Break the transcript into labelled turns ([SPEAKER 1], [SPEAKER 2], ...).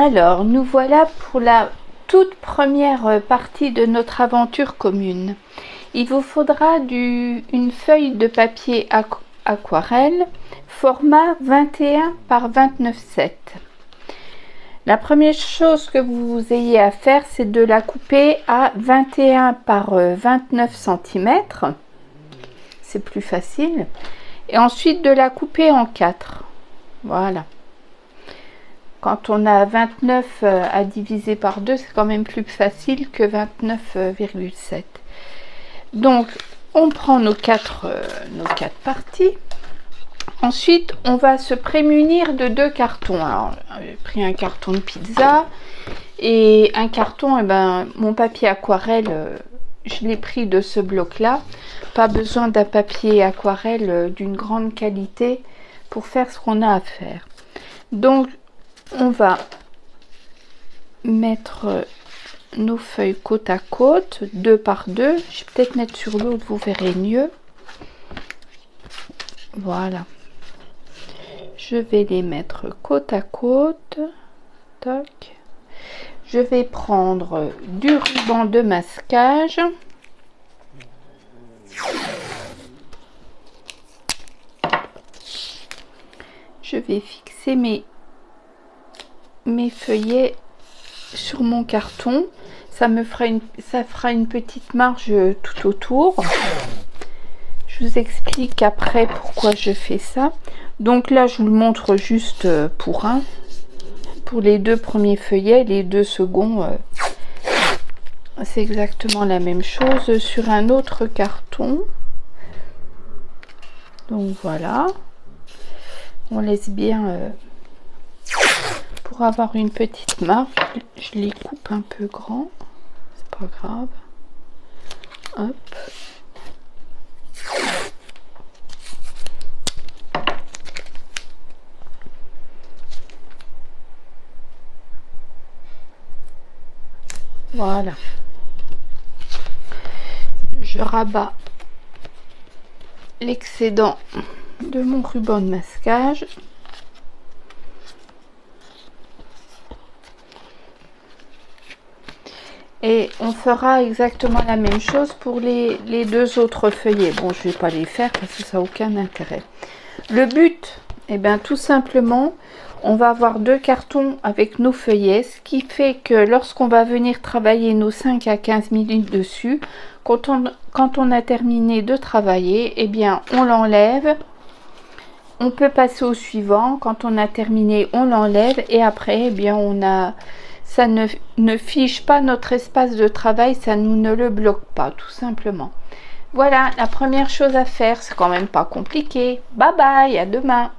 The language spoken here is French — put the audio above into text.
[SPEAKER 1] Alors, nous voilà pour la toute première partie de notre aventure commune. Il vous faudra une feuille de papier aquarelle, format 21 par 29,7. La première chose que vous ayez à faire, c'est de la couper à 21 par 29 cm. C'est plus facile. Et ensuite de la couper en 4. Voilà. Quand on a 29 à diviser par 2, c'est quand même plus facile que 29,7. Donc, on prend nos quatre parties. Ensuite, on va se prémunir de 2 cartons. Alors, j'ai pris un carton de pizza et un carton, mon papier aquarelle, je l'ai pris de ce bloc-là. Pas besoin d'un papier aquarelle d'une grande qualité pour faire ce qu'on a à faire. Donc, on va mettre nos feuilles côte à côte, 2 par 2. Je vais peut-être mettre sur l'autre, vous verrez mieux. Voilà. Je vais les mettre côte à côte. Toc. Je vais prendre du ruban de masquage. Je vais fixer mes feuillets sur mon carton. Ça fera une petite marge tout autour. Je vous explique après pourquoi je fais ça. Donc là, je vous le montre juste pour les 2 premiers feuillets. Les 2 seconds, c'est exactement la même chose sur un autre carton. Donc voilà. On laisse bien pour avoir une petite marge. Je les coupe un peu grand, c'est pas grave. Hop. Voilà. Je rabats l'excédent de mon ruban de masquage. Et on fera exactement la même chose pour les 2 autres feuillets. Bon, je vais pas les faire parce que ça n'a aucun intérêt. Le but, tout simplement, on va avoir 2 cartons avec nos feuillets, ce qui fait que lorsqu'on va venir travailler nos 5 à 15 minutes dessus, quand on a terminé de travailler, on l'enlève. On peut passer au suivant. Quand on a terminé, on l'enlève et après, ça ne fiche pas notre espace de travail, ça ne le bloque pas, tout simplement. Voilà, la première chose à faire, c'est quand même pas compliqué. Bye bye, à demain.